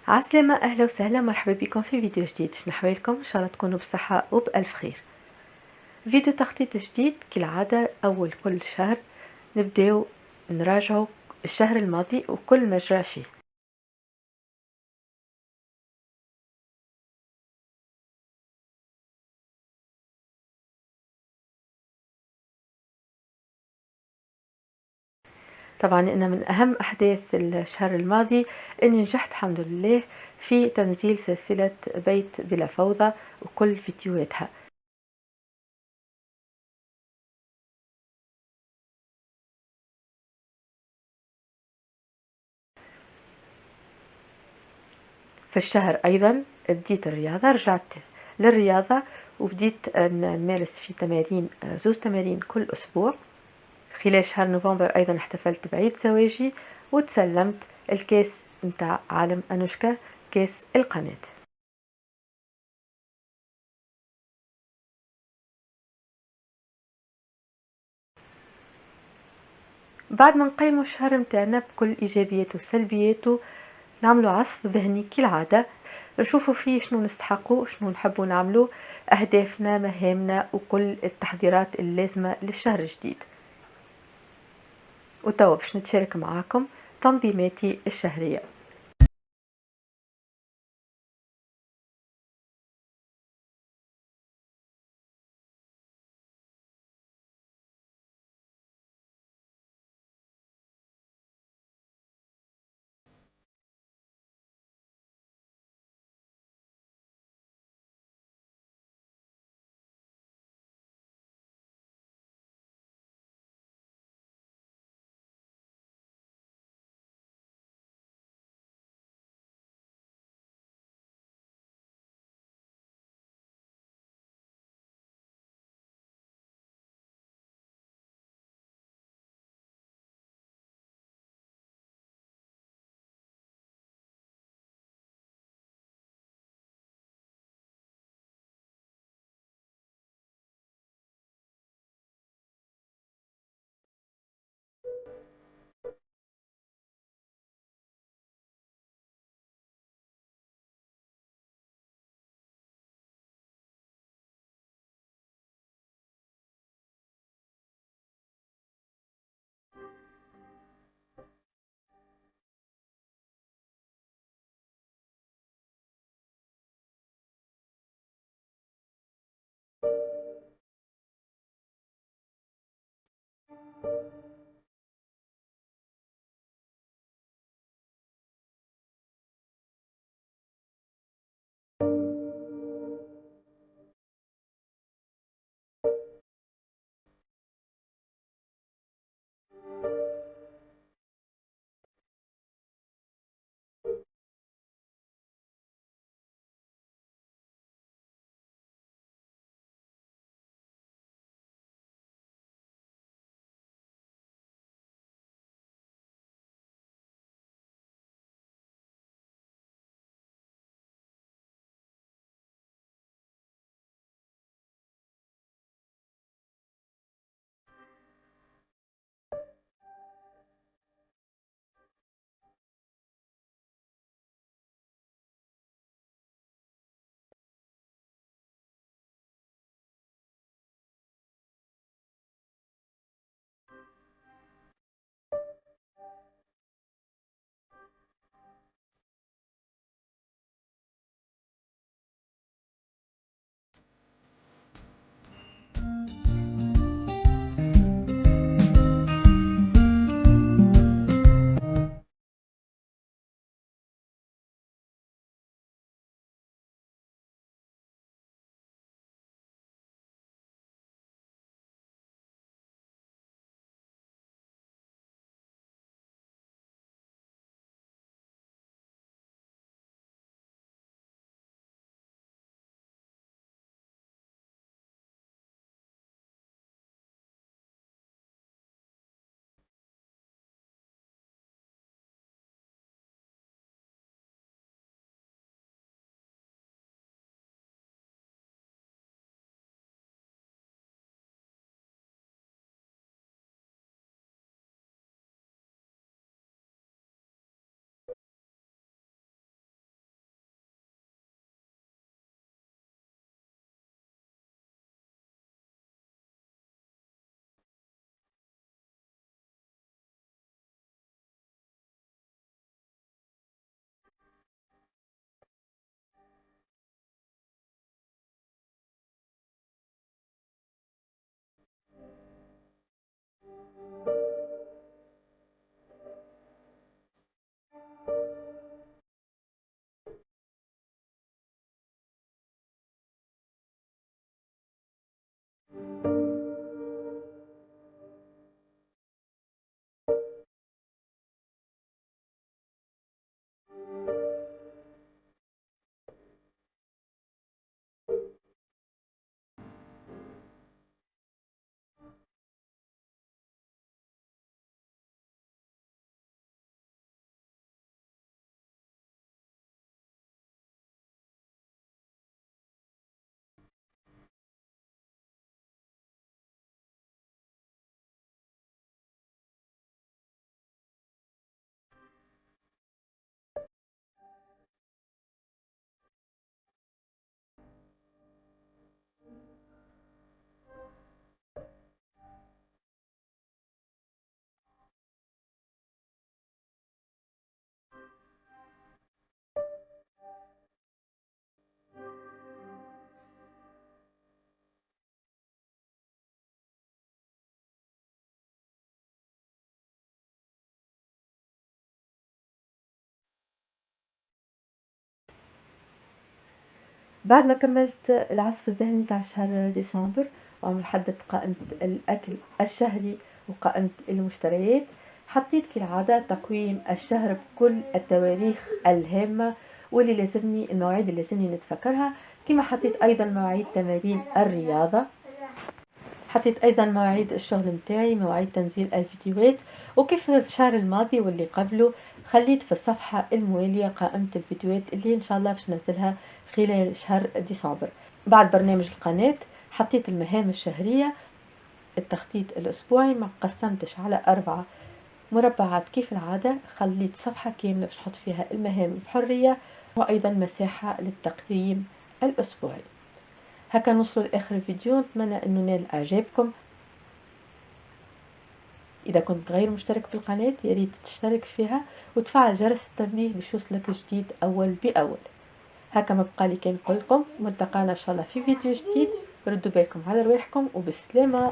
عسلامة، أهلا وسهلا، مرحبا بكم في فيديو جديد. شنو أحوالكم؟ إن شاء الله تكونوا بصحة وبألف خير. فيديو تخطيط جديد كالعادة. أول كل شهر نبداو نراجعوا الشهر الماضي وكل ما جرى فيه. طبعا أنا من أهم أحداث الشهر الماضي أني نجحت الحمد لله في تنزيل سلسلة بيت بلا فوضى وكل فيديوهاتها. في الشهر أيضا بديت الرياضة، رجعت للرياضة وبديت نمارس في تمارين، زوز تمارين كل أسبوع. خلال شهر نوفمبر أيضا احتفلت بعيد زواجي وتسلمت الكاس متاع عالم أنوشكا، كاس القناة. بعد ما نقيموا الشهر متاعنا بكل إيجابياته وسلبياته، نعملوا عصف ذهني كالعادة، نشوفوا فيه شنو نستحقوا، شنو نحبوا نعملوا، أهدافنا، مهامنا، وكل التحضيرات اللازمة للشهر الجديد. وتوا باش نتشارك معاكم تنظيماتي الشهرية. بعد ما كملت العصف الذهني تاع شهر ديسمبر وحددت قائمة الأكل الشهري وقائمة المشتريات، حطيت كالعادة تقويم الشهر بكل التواريخ الهامة واللي لازمني، المواعيد اللي لازمني نتفكرها، كما حطيت أيضا مواعيد تمارين الرياضة، حطيت أيضا مواعيد الشغل متاعي، مواعيد تنزيل الفيديوهات. وكيف الشهر الماضي واللي قبله خليت في الصفحة الموالية قائمة الفيديوهات اللي إن شاء الله باش ننزلها خلال شهر ديسمبر. بعد برنامج القناة حطيت المهام الشهرية، التخطيط الأسبوعي ما قسمتش على 4 مربعات كيف العادة، خليت صفحة كاملة باش نحط فيها المهام بحرية وأيضا مساحة للتقييم الأسبوعي. هكا نوصلوا لآخر الفيديو، نتمنى أنه نال إعجابكم. إذا كنت غير مشترك في القناة ياريت تشترك فيها وتفعل جرس التنبيه باش يوصلك الجديد أول بأول. هكا ما بقى لي كان نقول لكم ملتقانا إن شاء الله في فيديو جديد. ردوا بالكم على رواحكم وبالسلامة.